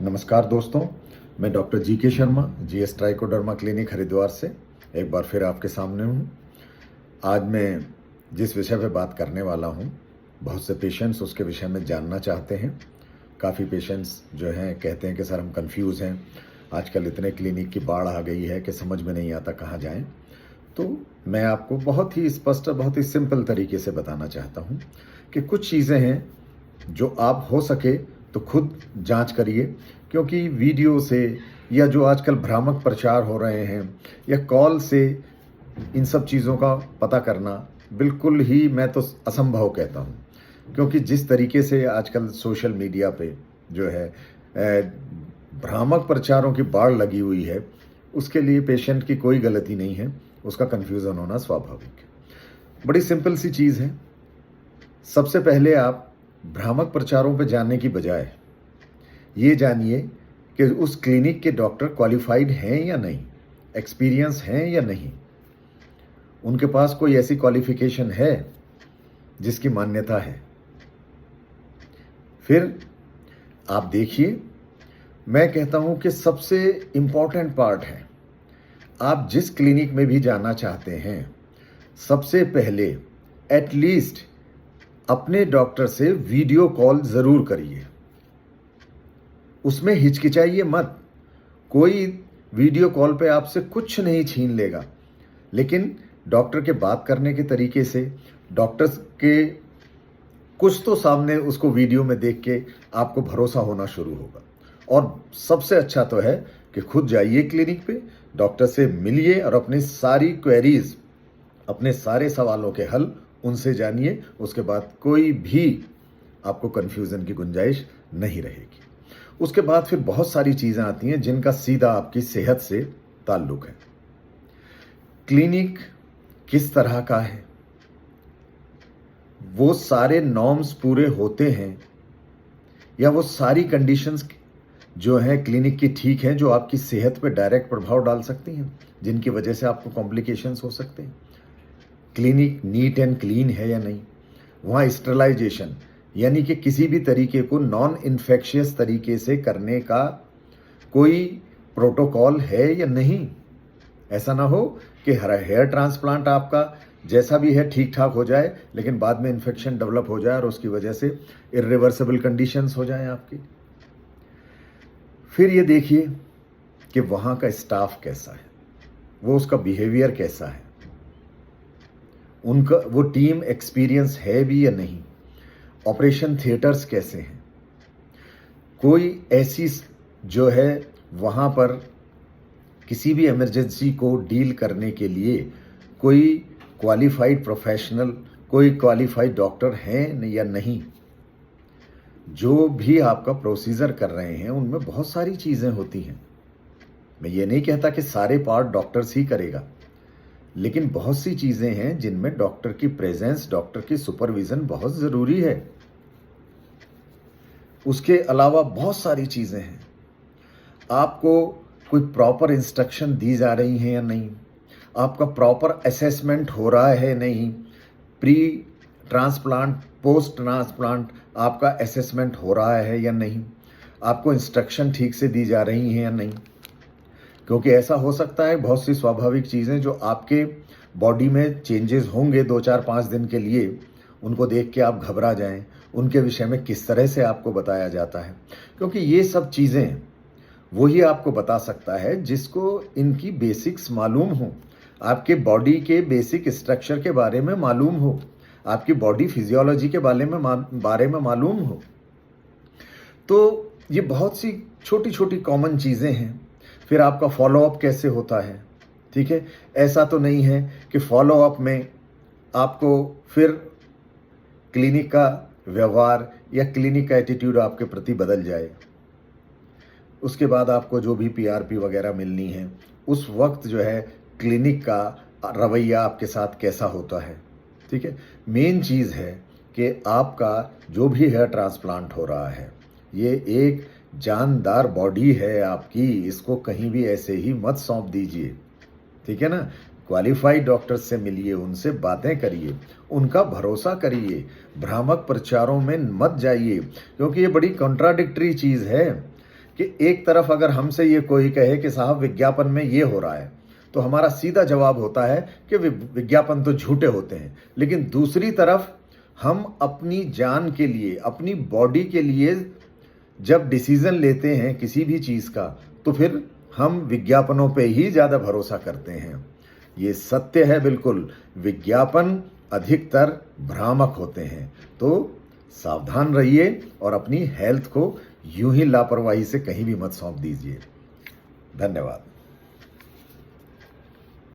नमस्कार दोस्तों, मैं doctor GK. Sharma GS trichoderma clinic Haridwar से एक बार फिर आपके सामने हूँ। आज मैं जिस विषय पे बात करने वाला हूँ, बहुत से पेशेंट्स उसके विषय में जानना चाहते हैं। काफ़ी पेशेंट्स जो हैं कहते हैं कि सर हम कंफ्यूज हैं, आजकल इतने क्लिनिक की बाढ़ आ गई है कि समझ में नहीं आता कहाँ जाएं। तो मैं आपको बहुत ही स्पष्ट, बहुत ही सिंपल तरीके से बताना चाहता हूँ कि कुछ चीज़ें हैं जो आप हो सके तो खुद जांच करिए, क्योंकि वीडियो से या जो आजकल भ्रामक प्रचार हो रहे हैं या कॉल से इन सब चीज़ों का पता करना बिल्कुल ही मैं तो असंभव कहता हूँ। क्योंकि जिस तरीके से आजकल सोशल मीडिया पे जो है भ्रामक प्रचारों की बाढ़ लगी हुई है, उसके लिए पेशेंट की कोई गलती नहीं है, उसका कन्फ्यूज़न होना स्वाभाविक है। बड़ी सिंपल सी चीज़ है। सबसे पहले आप भ्रामक प्रचारों पर जाने की बजाय ये जानिए कि उस क्लिनिक के डॉक्टर क्वालिफाइड हैं या नहीं, एक्सपीरियंस हैं या नहीं, उनके पास कोई ऐसी क्वालिफिकेशन है जिसकी मान्यता है। फिर आप देखिए, मैं कहता हूं कि सबसे इंपॉर्टेंट पार्ट है, आप जिस क्लिनिक में भी जाना चाहते हैं, सबसे पहले एटलीस्ट अपने डॉक्टर से वीडियो कॉल ज़रूर करिए। उसमें हिचकिचाइए मत। कोई वीडियो कॉल पे आपसे कुछ नहीं छीन लेगा, लेकिन डॉक्टर के बात करने के तरीके से, डॉक्टर के कुछ तो सामने उसको वीडियो में देख के आपको भरोसा होना शुरू होगा। और सबसे अच्छा तो है कि खुद जाइए क्लिनिक पे, डॉक्टर से मिलिए और अपनी सारी क्वेरीज, अपने सारे सवालों के हल उनसे जानिए। उसके बाद कोई भी आपको कन्फ्यूज़न की गुंजाइश नहीं रहेगी। उसके बाद फिर बहुत सारी चीज़ें आती हैं जिनका सीधा आपकी सेहत से ताल्लुक है। क्लिनिक किस तरह का है, वो सारे नॉर्म्स पूरे होते हैं या वो सारी कंडीशंस जो हैं क्लिनिक की ठीक हैं, जो आपकी सेहत पे डायरेक्ट प्रभाव डाल सकती हैं, जिनकी वजह से आपको कॉम्प्लिकेशंस हो सकते हैं। क्लिनिक नीट एंड क्लीन है या नहीं, वहाँ स्टरलाइजेशन यानी कि किसी भी तरीके को नॉन इन्फेक्शियस तरीके से करने का कोई प्रोटोकॉल है या नहीं। ऐसा ना हो कि हेयर ट्रांसप्लांट आपका जैसा भी है ठीक ठाक हो जाए, लेकिन बाद में इन्फेक्शन डेवलप हो जाए और उसकी वजह से इरिवर्सिबल कंडीशंस हो जाएं आपकी। फिर ये देखिए कि वहाँ का स्टाफ कैसा है, वो उसका बिहेवियर कैसा है, उनका वो टीम एक्सपीरियंस है भी या नहीं, ऑपरेशन थिएटर्स कैसे हैं, कोई ऐसी जो है वहाँ पर किसी भी इमरजेंसी को डील करने के लिए कोई क्वालिफाइड प्रोफेशनल, कोई क्वालिफाइड डॉक्टर हैं या नहीं। जो भी आपका प्रोसीजर कर रहे हैं उनमें बहुत सारी चीज़ें होती हैं। मैं ये नहीं कहता कि सारे पार्ट डॉक्टर्स ही करेगा, लेकिन बहुत सी चीज़ें हैं जिनमें डॉक्टर की प्रेजेंस, डॉक्टर की सुपरविज़न बहुत ज़रूरी है। उसके अलावा बहुत सारी चीज़ें हैं। आपको कोई प्रॉपर इंस्ट्रक्शन दी जा रही हैं या नहीं, आपका प्रॉपर असेसमेंट हो रहा है नहीं, प्री ट्रांसप्लांट, पोस्ट ट्रांसप्लांट आपका असेसमेंट हो रहा है या नहीं, आपको इंस्ट्रक्शन ठीक से दी जा रही हैं या नहीं। क्योंकि ऐसा हो सकता है बहुत सी स्वाभाविक चीज़ें जो आपके बॉडी में चेंजेस होंगे 2-4-5 दिन के लिए, उनको देख के आप घबरा जाएं, उनके विषय में किस तरह से आपको बताया जाता है। क्योंकि ये सब चीज़ें वही आपको बता सकता है जिसको इनकी बेसिक्स मालूम हो, आपके बॉडी के बेसिक स्ट्रक्चर के बारे में मालूम हो, आपकी बॉडी फिजियोलॉजी के बारे में मालूम हो। तो ये बहुत सी छोटी छोटी कॉमन चीज़ें हैं। फिर आपका फॉलोअप कैसे होता है, ठीक है। ऐसा तो नहीं है कि फॉलोअप में आपको फिर क्लिनिक का व्यवहार या क्लिनिक का एटीट्यूड आपके प्रति बदल जाए। उसके बाद आपको जो भी पीआरपी वगैरह मिलनी है, उस वक्त जो है क्लिनिक का रवैया आपके साथ कैसा होता है, ठीक है। मेन चीज़ है कि आपका जो भी हेयर ट्रांसप्लांट हो रहा है, ये एक जानदार बॉडी है आपकी, इसको कहीं भी ऐसे ही मत सौंप दीजिए, ठीक है ना। क्वालिफाइड डॉक्टर से मिलिए, उनसे बातें करिए, उनका भरोसा करिए, भ्रामक प्रचारों में मत जाइए, क्योंकि ये बड़ी कॉन्ट्राडिक्टरी चीज़ है कि एक तरफ अगर हमसे ये कोई कहे कि साहब विज्ञापन में ये हो रहा है, तो हमारा सीधा जवाब होता है कि विज्ञापन तो झूठे होते हैं। लेकिन दूसरी तरफ हम अपनी जान के लिए, अपनी बॉडी के लिए जब डिसीजन लेते हैं किसी भी चीज़ का, तो फिर हम विज्ञापनों पे ही ज़्यादा भरोसा करते हैं। ये सत्य है बिल्कुल, विज्ञापन अधिकतर भ्रामक होते हैं। तो सावधान रहिए और अपनी हेल्थ को यूं ही लापरवाही से कहीं भी मत सौंप दीजिए। धन्यवाद।